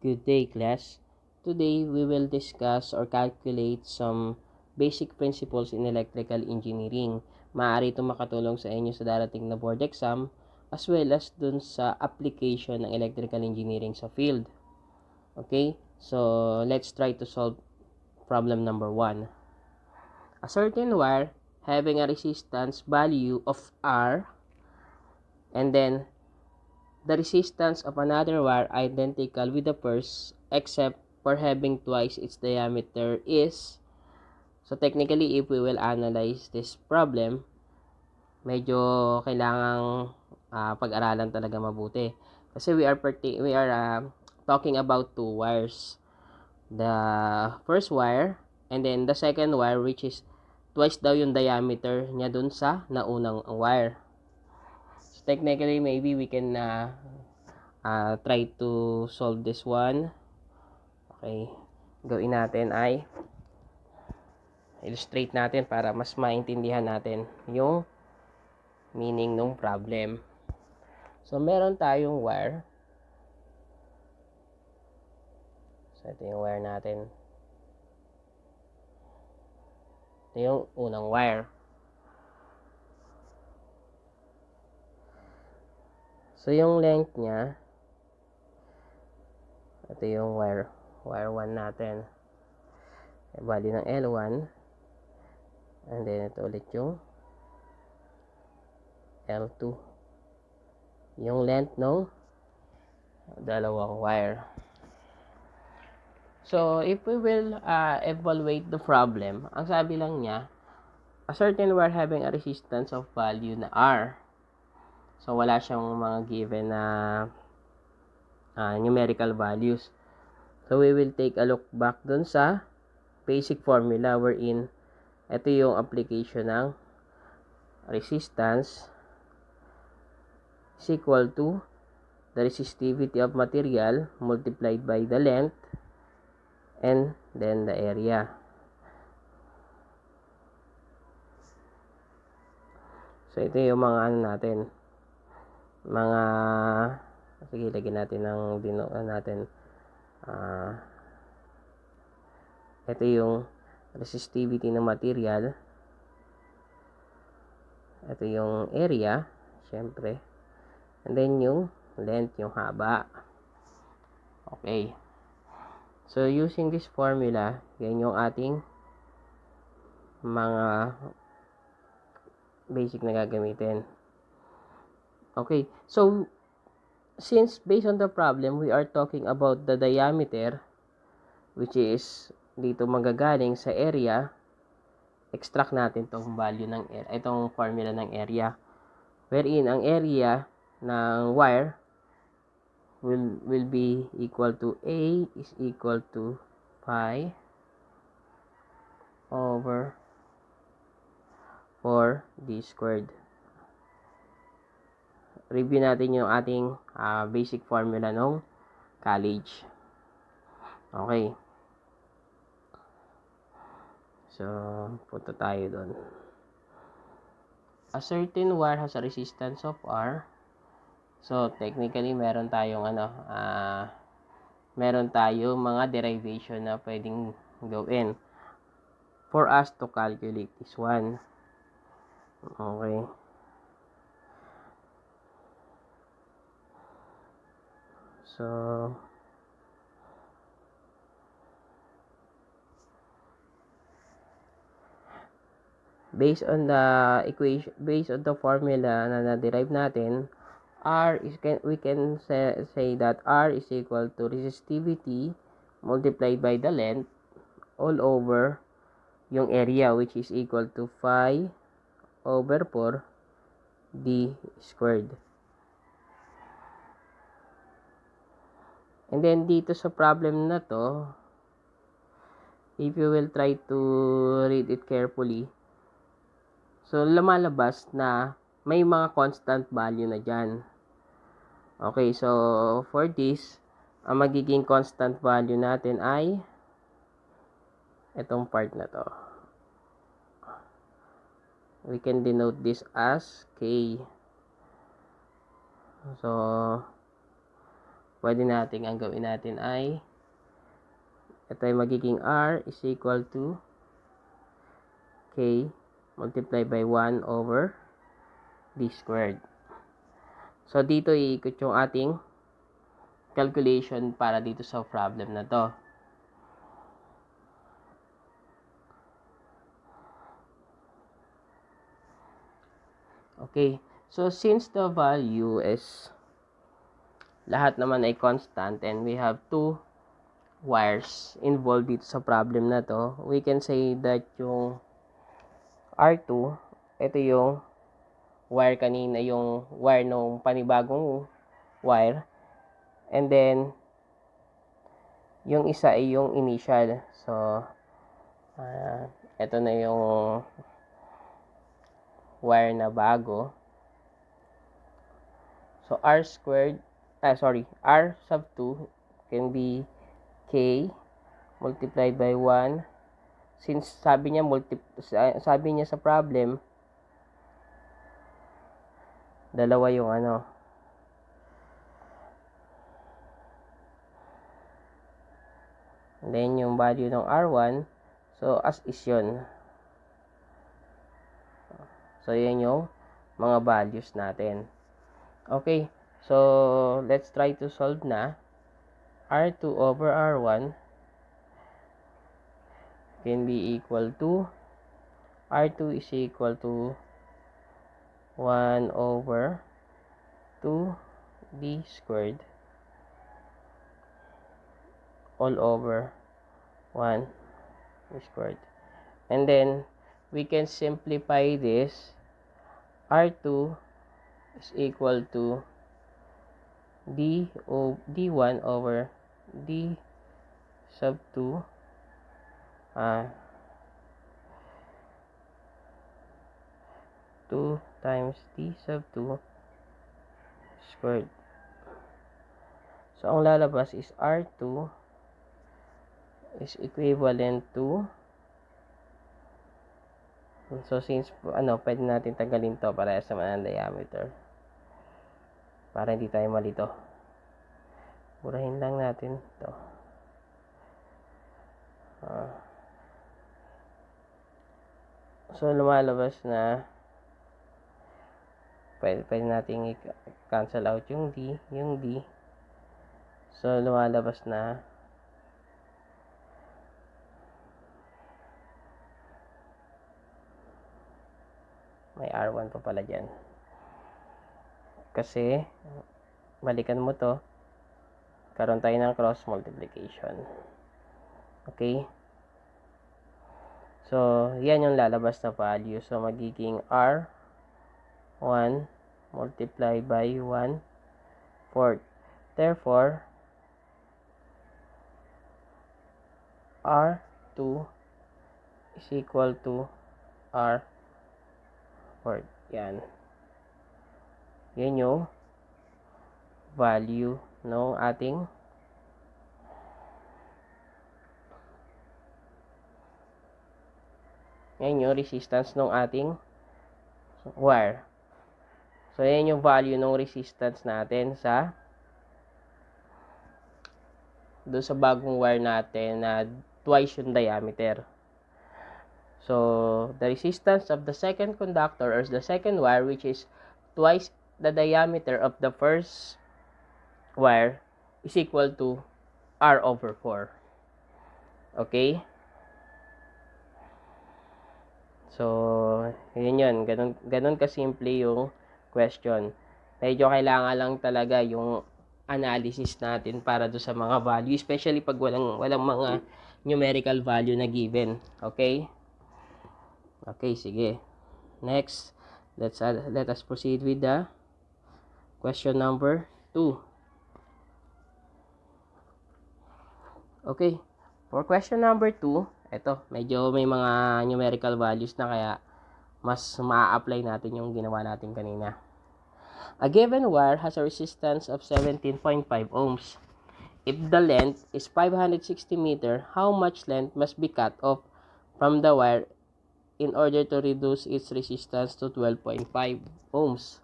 Good day, class. Today, we will discuss or calculate some basic principles in electrical engineering. Maaari itong makatulong sa inyo sa darating na board exam as well as dun sa application ng electrical engineering sa field. Okay? So, let's try to solve problem number 1. A certain wire having a resistance value of R and then the resistance of another wire identical with the first except for having twice its diameter is, so technically if we will analyze this problem, medyo kailangang pag-aralan talaga mabuti kasi we are talking about two wires, the first wire and then the second wire, which is twice daw yung diameter niya dun sa naunang wire. So technically maybe we can try to solve this one. Okay, gawin natin ay illustrate natin para mas maintindihan natin yung meaning ng problem. So, meron tayong wire. So, ito yung wire natin. Ito yung unang wire. So, yung length niya, ito yung wire 1 natin. Value ng L1. And then, ito ulit yung L2. Yung length ng dalawang wire. So, if we will evaluate the problem, ang sabi lang niya, a certain wire having a resistance of value na R. So, wala siyang mga given na numerical values. So, we will take a look back dun sa basic formula wherein ito yung application ng resistance is equal to the resistivity of material multiplied by the length and then the area. So, ito yung mga ano natin. Mga, sige, lagyan natin ng natin. Ito yung resistivity ng material. Ito yung area, syempre. And then yung length, yung haba. Okay. So, using this formula, yan yung ating mga basic na gagamitin. Okay. So, since based on the problem, we are talking about the diameter, which is dito magagaling sa area, extract natin tong value ng itong formula ng area. Wherein ang area ng wire will be equal to A is equal to pi over 4D squared. Review natin yung ating basic formula ng college. Okay. So, punta tayo doon. A certain wire has a resistance of R. So, technically, meron tayong meron tayong mga derivation na pwedeng gawin for us to calculate this one. Okay. So, based on the equation, based on the formula na na-derive natin, we can say that R is equal to resistivity multiplied by the length all over yung area, which is equal to pi over 4D squared. And then dito sa problem na to, if you will try to read it carefully, so lumalabas na may mga constant value na dyan. Okay, so for this, ang magiging constant value natin ay itong part na to. We can denote this as K. So, pwede natin, ang gawin natin ay, ito ay magiging R is equal to K multiplied by 1 over D squared. So, dito iikot yung ating calculation para dito sa problem na to. Okay. So, since the value is lahat naman ay constant and we have two wires involved dito sa problem na to, we can say that yung R2, ito yung wire kanina, yung wire nung panibagong wire, and then yung isa ay yung initial. So, ito na yung wire na bago. So, R sub 2 can be K multiplied by 1. Since sabi niya sa problem, dalawa yung and then yung value ng R1, so as is yun. So, yan yung mga values natin. Okay, so let's try to solve na. R2 over R1 can be equal to, R2 is equal to 1 over 2D squared all over 1 squared. And then, we can simplify this. R2 is equal to D1 over D sub 2 2 times D sub 2 squared. So, ang lalabas is R2 is equivalent to, so since pwede natin tanggalin to para sa manang diameter para hindi tayo malito, burahin lang natin to. So, lumalabas na pwede natin i-cancel out yung D. So, lumalabas na may R1 pa pala dyan. Kasi, balikan mo to, karoon tayo ng cross multiplication. Okay? So, yan yung lalabas na value. So, magiging R1 multiplied by 1/4. Therefore, R2 is equal to R4. Yan. Yan yung value ng ating resistance ng ating wire. So, yan yung value ng resistance natin doon sa bagong wire natin na twice yung diameter. So, the resistance of the second conductor or the second wire, which is twice the diameter of the first wire, is equal to R over 4. Okay? So, yun. Ganun kasimple yung question. Medyo kailangan lang talaga yung analysis natin para do sa mga value, especially pag walang mga numerical value na given. Okay? Okay, sige. Next, let us proceed with the question number 2. Okay. For question number 2, ito, medyo may mga numerical values na kaya mas ma-apply natin yung ginawa natin kanina. A given wire has a resistance of 17.5 ohms. If the length is 560 meter, how much length must be cut off from the wire in order to reduce its resistance to 12.5 ohms?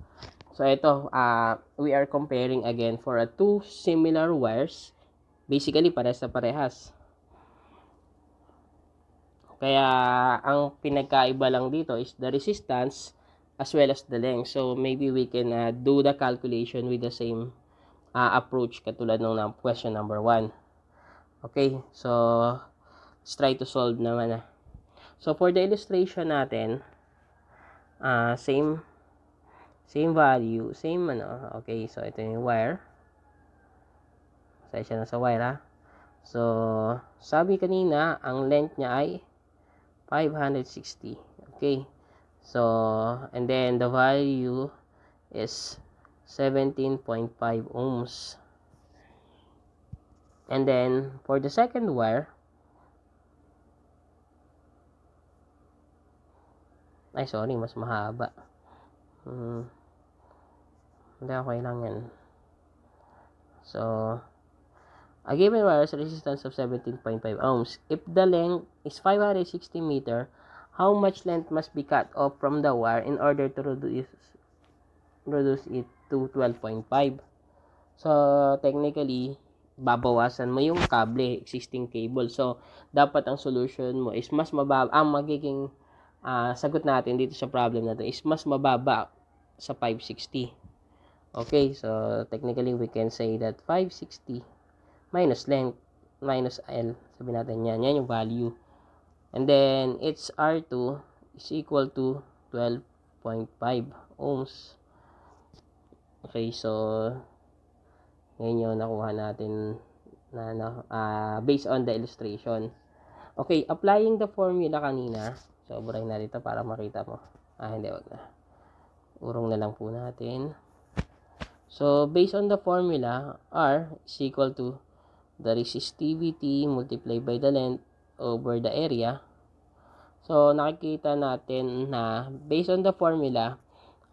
So ito, we are comparing again for two similar wires. Basically, parehas na parehas. Kaya, ang pinagkaiba lang dito is the resistance as well as the length. So, maybe we can do the calculation with the same approach katulad ng question number 1. Okay, so, let's try to solve naman. So, for the illustration natin, same value, same okay, so ito yung wire. Pasensya na sa wire So, sabi kanina, ang length niya ay 560. Okay. So, and then the value is 17.5 ohms. And then, for the second wire, ay sorry, mas mahaba. Hindi, okay lang yan. So, a given wire has a resistance of 17.5 ohms. If the length is 560 meter, how much length must be cut off from the wire in order to reduce it to 12.5? So, technically, babawasan mo yung kable, existing cable. So, dapat ang solution mo is mas mababa. Ang magiging sagot natin dito sa problem natin is mas mababa sa 560. Okay, so technically we can say that 560 minus length minus L. Sabi natin yan. Yan yung value. And then, its R2 is equal to 12.5 ohms. Okay, so ngayon yung nakuha natin na based on the illustration. Okay, applying the formula kanina. So, burahin natin ito para makita mo. Hindi, wag na. Urong na lang po natin. So, based on the formula, R is equal to the resistivity multiplied by the length over the area. So, nakikita natin na based on the formula,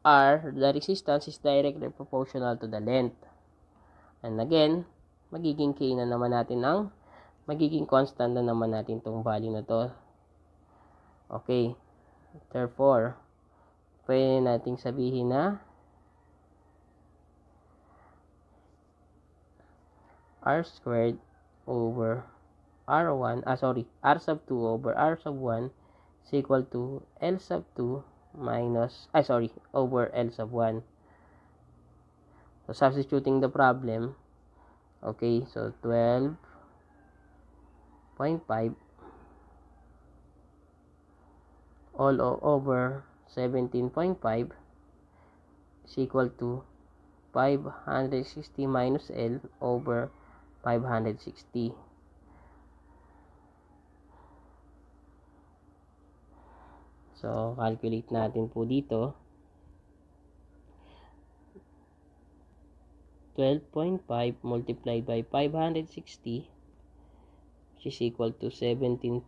R, the resistance is directly proportional to the length. And again, magiging K na naman natin magiging constant na naman natin itong value na to. Okay. Therefore, pwede nating sabihin na R squared over R1, R sub 2 over R sub 1 is equal to L sub 2 minus, over L sub 1. So, substituting the problem, okay, so 12.5 all over 17.5 is equal to 560 minus L over 560. So, calculate natin po dito. 12.5 multiplied by 560 which is equal to 17.5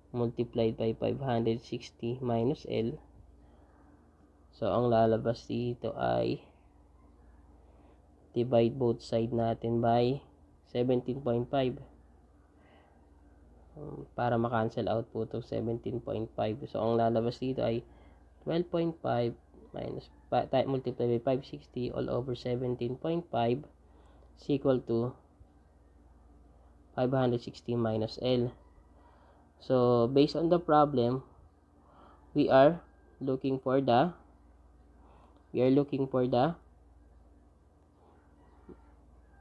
multiplied by 560 minus L. So, ang lalabas dito ay divide both side natin by 17.5 para ma-cancel out po ito 17.5. So, ang lalabas dito ay 12.5 minus multiply by 560 all over 17.5 is equal to 560 minus L. So, based on the problem, we are looking for the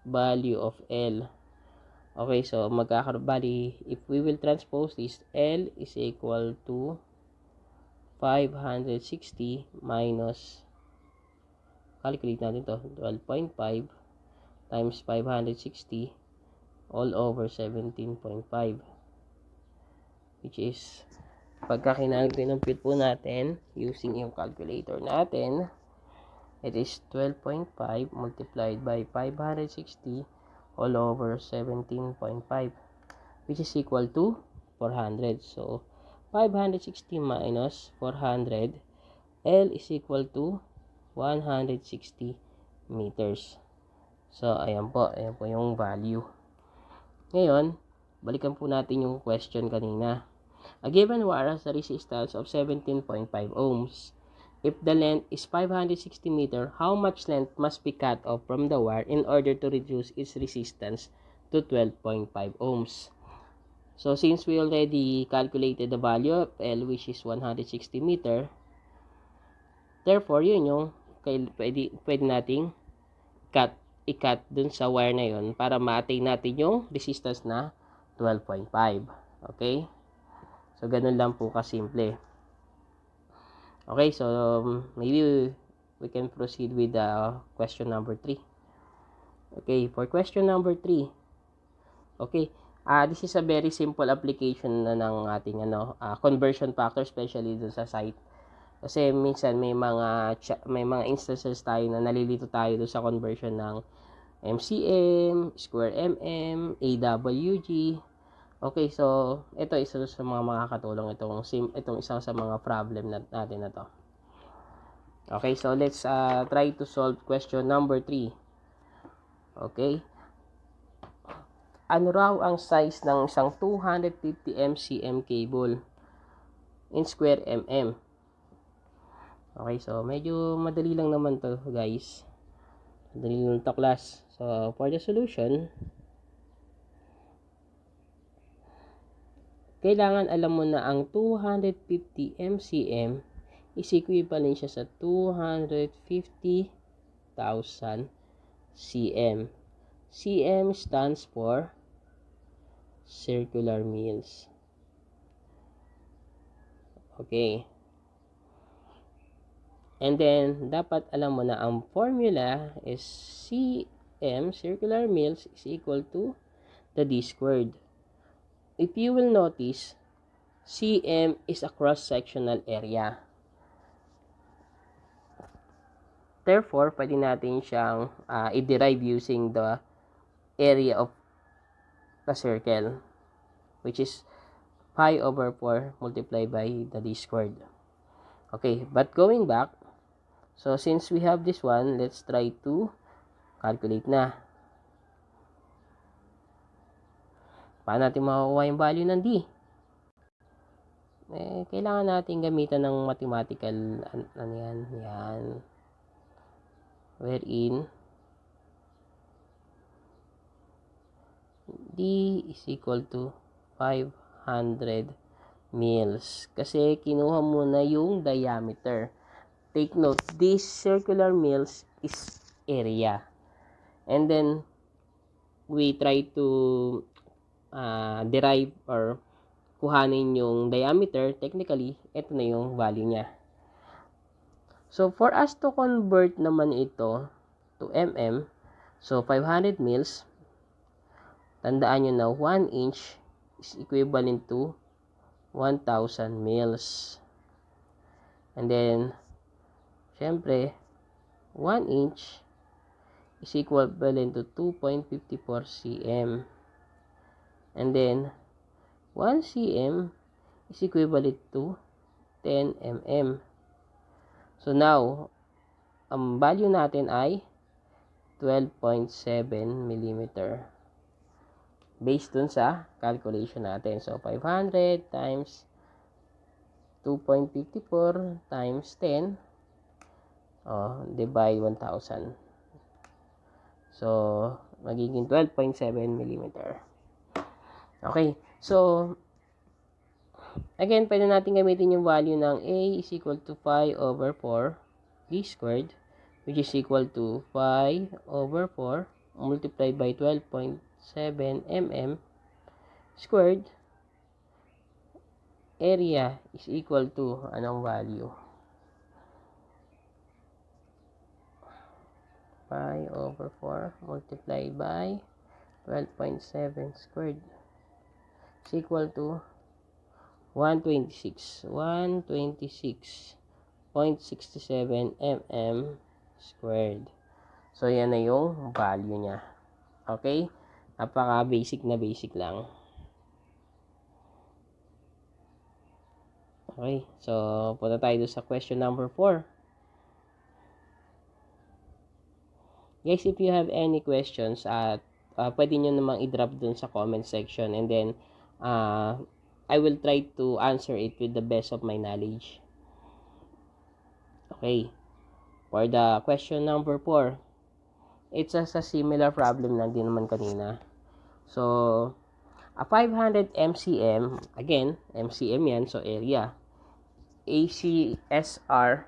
value of L. Okay, so bali, if we will transpose this, L is equal to 560 minus, calculate natin to, 12.5 times 560 all over 17.5, which is, pagka kinompute po natin using yung calculator natin, it is 12.5 multiplied by 560 all over 17.5, which is equal to 400. So, 560 minus 400, L is equal to 160 meters. So, ayan po yung value. Ngayon, balikan po natin yung question kanina. A given wire has a resistance of 17.5 ohms. If the length is 560 meter, how much length must be cut off from the wire in order to reduce its resistance to 12.5 ohms? So, since we already calculated the value of L, which is 160 meter, therefore, yun yung pwede nating i-cut dun sa wire na yun para ma-attain natin yung resistance na 12.5. Okay? So, ganun lang po kasimple. Okay, so maybe we can proceed with question number 3. Okay, for question number 3. Okay, this is a very simple application na ng ating conversion factor, especially dun sa site. Kasi minsan may mga instances tayo na nalilito tayo dun sa conversion ng MCM, square mm, AWG. Okay, so ito isa sa mga makakatulong itong isa sa mga problem natin na to. Okay, so let's try to solve question number 3. Okay. Ano raw ang size ng isang 250 MCM cable in square mm? Okay, so medyo madali lang naman to, guys. Madali lang to, class. So, for the solution, kailangan alam mo na ang 250 MCM is equivalent siya sa 250,000 cm. cm stands for circular mills. Okay. And then, dapat alam mo na ang formula is cm, circular mills, is equal to the d squared. If you will notice, cm is a cross-sectional area. Therefore, pwede natin siyang i-derive using the area of the circle, which is pi over 4 multiplied by the d squared. Okay, but going back, so since we have this one, let's try to calculate na. Paano natin makukuha yung value ng D? Kailangan natin gamitan ng mathematical, yan. Wherein, D is equal to 500 mils. Kasi kinuha mo na yung diameter. Take note, this circular mills is area. And then, we try to derive or kuhanin yung diameter. Technically, ito na yung value niya. So, for us to convert naman ito to mm, so 500 mils, tandaan nyo na 1 inch is equivalent to 1,000 mils. And then, syempre, 1 inch is equivalent to 2.54 cm. And then, 1 cm is equivalent to 10 mm. So, now, ang value natin ay 12.7 mm. Based dun sa calculation natin. So, 500 times 2.54 times 10, divide 1,000. So, magiging 12.7 mm. Okay, so, again, pwede natin gamitin yung value ng A is equal to 5 over 4 D squared, which is equal to 5 over 4 multiplied by 12.7 mm squared. Area is equal to, anong value? 5 over 4 multiplied by 12.7 squared is equal to 126.67 mm squared. So, yan na yung value niya. Okay? Napaka-basic na basic lang. Okay. So, punta tayo sa question number 4. Guys, if you have any questions, pwede nyo namang i-drop dun sa comment section. And then, I will try to answer it with the best of my knowledge. Okay. For the question number 4, it's a similar problem lang din naman kanina. So, a 500 MCM, again, MCM yan, so area. ACSR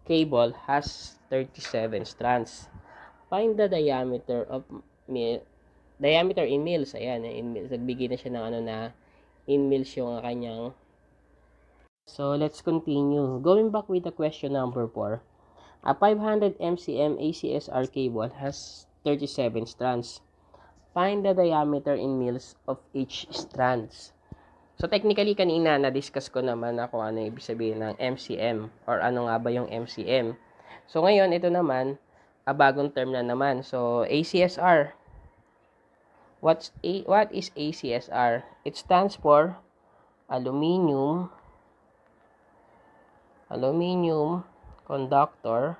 cable has 37 strands. Find the diameter of diameter in mils. Ayan, in mils. Nagbigay na siya ng ano na in mils yung kanyang. So, let's continue. Going back with the question number 4. A 500 MCM ACSR cable has 37 strands. Find the diameter in mils of each strands. So, technically, kanina, na-discuss ko naman na kung ano ibig sabihin ng MCM or ano nga ba yung MCM. So, ngayon, ito naman, bagong term na naman. So, ACSR. What is ACSR? It stands for Aluminium Conductor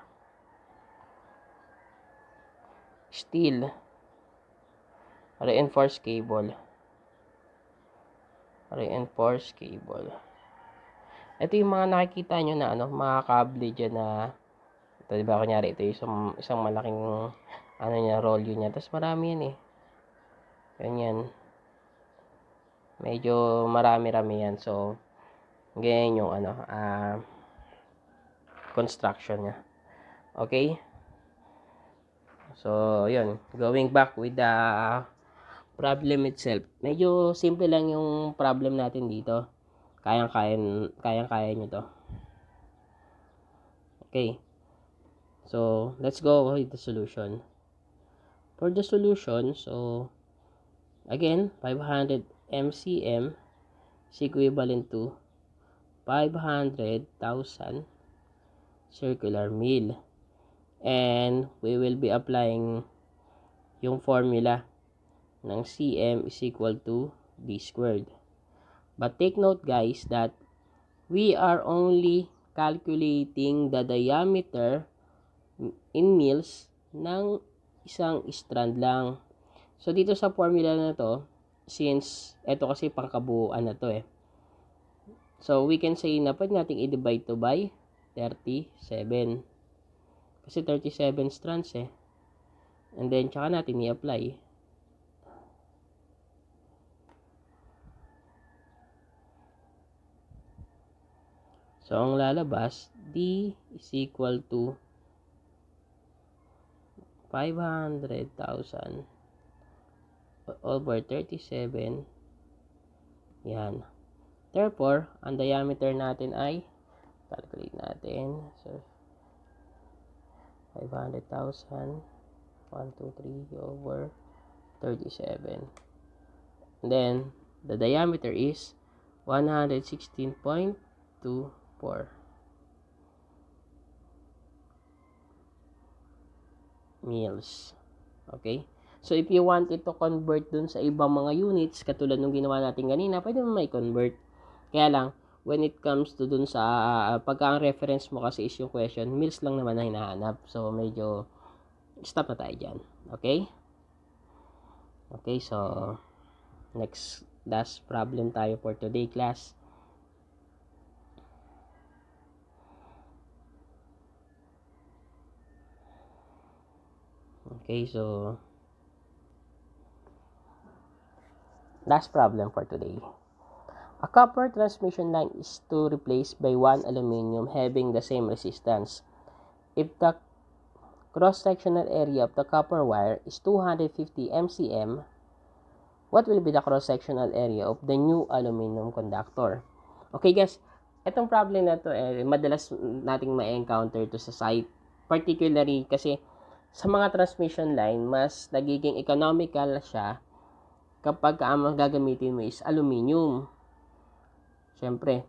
Steel Reinforced Cable. Ito yung mga nakikita nyo na ano, mga kable dyan na ito, diba, kunyari, ito yung isang malaking ano niya, rolyo niya. Tapos marami yan eh. Ganyan. Medyo marami-rami yan. So, ganyan yung ano, construction niya. Okay? So, yun. Going back with the problem itself. Medyo simple lang yung problem natin dito. Kayang-kaya nyo to. Okay. So, let's go with the solution. For the solution, so, again, 500 MCM is equivalent to 500,000 circular mil. And we will be applying yung formula ng CM is equal to D squared. But take note guys that we are only calculating the diameter in mils ng isang strand lang. So, dito sa formula na to, since ito kasi pangkabuuan na to eh. So, we can say na pwede natin i-divide to by 37. Kasi 37 strands eh. And then, tsaka natin i-apply. So, ang lalabas, D is equal to 500,000 over 37. Yan. Therefore, ang diameter natin ay, calculate natin. So, 500,000, 1, 2, 3 over 37. And then, the diameter is 116.24 mils. Okay? So, if you wanted to convert dun sa ibang mga units, katulad nung ginawa natin kanina, pwede mo may convert. Kaya lang, when it comes to dun sa, pagka ang reference mo kasi is yung question, mils lang naman na hinahanap. So, medyo, stop na tayo dyan. Okay? Okay, so, last problem tayo for today, class. Okay, so, last problem for today. A copper transmission line is to replaced by one aluminum having the same resistance. If the cross-sectional area of the copper wire is 250 MCM, what will be the cross-sectional area of the new aluminum conductor? Okay guys, itong problem na to madalas nating ma-encounter to sa site. Particularly kasi sa mga transmission line, mas nagiging economical siya kapag ang gagamitin mo is aluminum. Siyempre,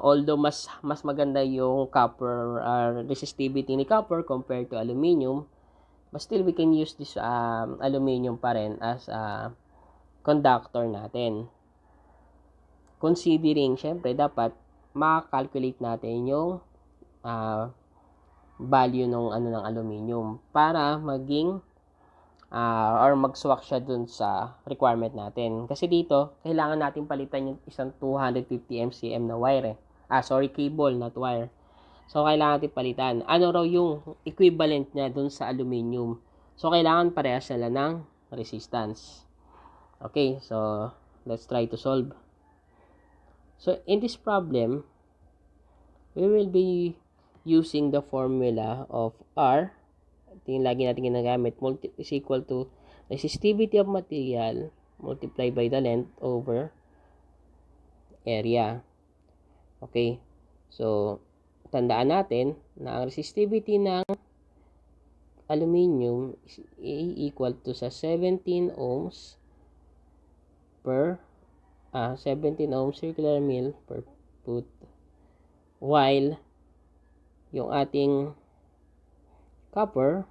although mas maganda yung copper resistivity ni copper compared to aluminum, but still we can use this aluminum pa rin as a conductor natin. Considering, siyempre, dapat ma-calculate natin yung value ng aluminum para maging or mag-swak siya dun sa requirement natin. Kasi dito, kailangan natin palitan yung isang 250 MCM na wire cable, not wire. So, kailangan natin palitan. Ano raw yung equivalent niya dun sa aluminum? So, kailangan parehas sila ng resistance. Okay, so, let's try to solve. So, in this problem, we will be using the formula of R. Ito yung lagi natin ginagamit. Is equal to resistivity of material multiplied by the length over area. Okay. So, tandaan natin na ang resistivity ng aluminum is equal to sa 17 ohms per 17 ohms circular mil per foot, while yung ating copper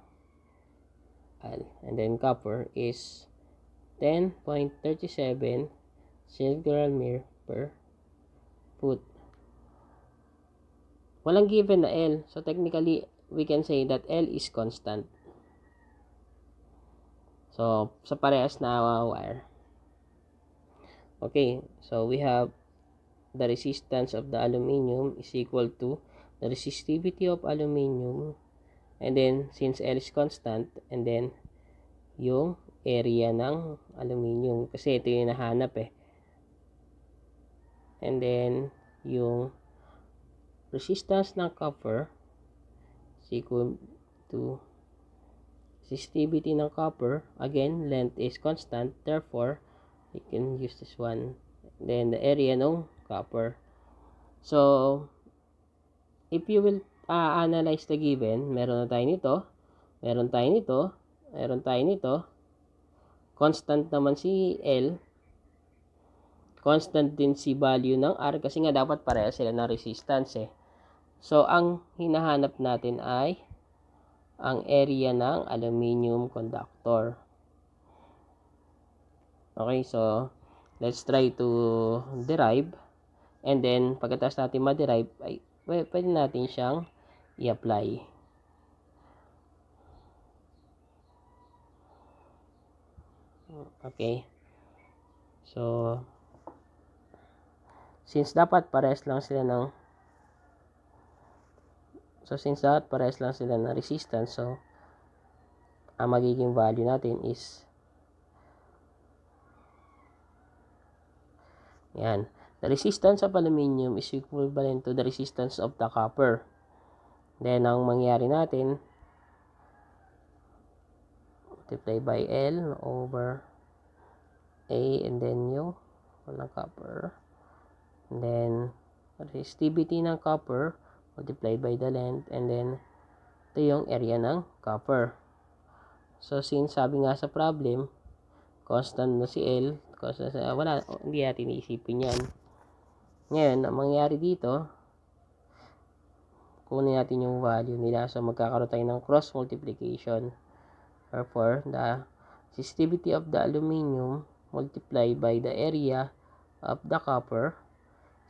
and then copper is 10.37 circular mil per foot. Walang given na L. So, technically, we can say that L is constant. So, sa parehas na wire. Okay, so we have the resistance of the aluminum is equal to the resistivity of aluminum, and then, since L is constant, and then, yung area ng aluminum. Kasi ito yung nahanap eh. And then, yung resistance ng copper is equal to resistivity ng copper. Again, length is constant, therefore you can use this one. Then the area ng copper. So if you will analyze the given, meron na tayo nito, meron tayo nito, meron tayo nito. Constant naman si L, constant din si value ng R kasi nga dapat pareha sila ng resistance eh. So, ang hinahanap natin ay ang area ng aluminum conductor. Okay, so let's try to derive, and then pagkatapos natin ma-derive ay pwede natin siyang i-apply. Okay, so since dapat parehas lang sila ng resistance, so ang magiging value natin is yan. The resistance of aluminum is equivalent to the resistance of the copper. Then, ang mangyari natin, multiply by L over A, and then yung walang copper. And then, resistivity ng copper multiplied by the length, and then ito yung area ng copper. So, since sabi nga sa problem, constant na si L, constant na, wala, hindi natin iisipin yan. Ngayon, ang mangyayari dito, kunin natin yung value nila. So, magkakaroon tayo ng cross multiplication. Therefore, the resistivity of the aluminum multiplied by the area of the copper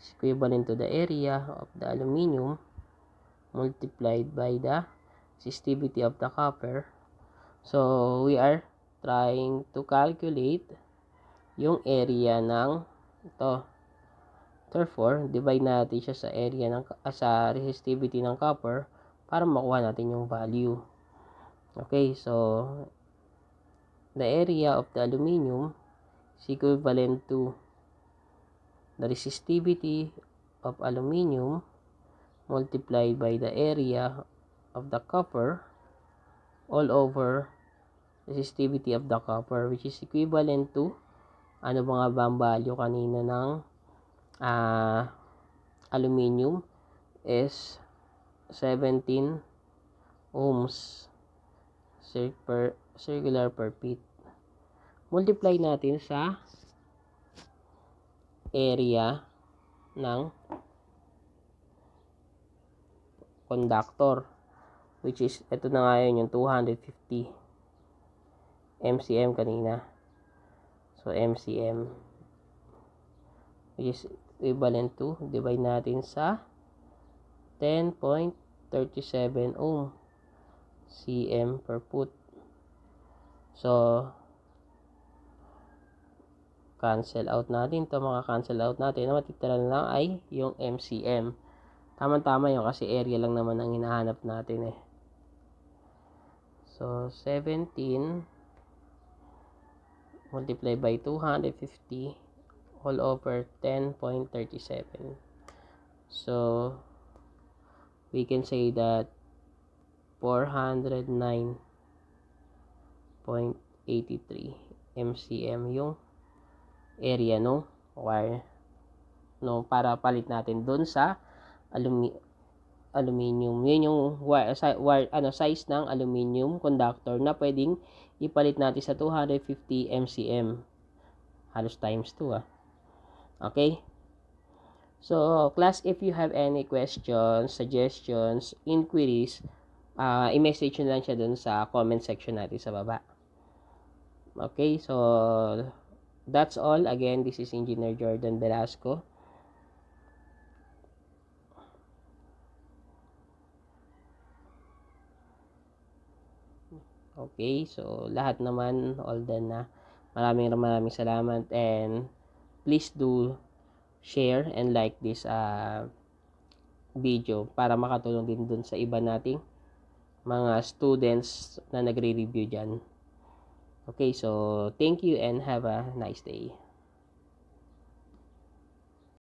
is equivalent to the area of the aluminum multiplied by the resistivity of the copper. So, we are trying to calculate yung area ng ito. Therefore, divide natin siya sa area ng sa resistivity ng copper para makuha natin yung value. Okay, so the area of the aluminum is equivalent to the resistivity of aluminum multiplied by the area of the copper all over resistivity of the copper, which is equivalent to ano ba nga ba ang value kanina ng aluminum is 17 ohms circular per feet. Multiply natin sa area ng conductor, which is, ito na nga yun, yung 250 MCM kanina. So, MCM, which is equivalent to, divide natin sa 10.37 ohm cm per foot. So, cancel out natin ito, mga cancel out natin. Ang matitira na lang ay yung MCM. Tama-tama yun kasi area lang naman ang hinahanap natin eh. So, 17 multiplied by 250 all over 10.37. So, we can say that 409.83 MCM yung area no wire no para palit natin doon sa aluminum. Yun yung size ng aluminum conductor na pwedeng ipalit natin sa 250 MCM. Halos times 2 ah. Okay? So, class, if you have any questions, suggestions, inquiries, i-message nyo lang siya dun sa comment section natin sa baba. Okay, so that's all. Again, this is Engineer Jordan Velasco. Okay, so lahat naman all done na. Maraming salamat and please do share and like this video para makatulong din dun sa iba nating mga students na nagre-review dyan. Okay, so thank you and have a nice day.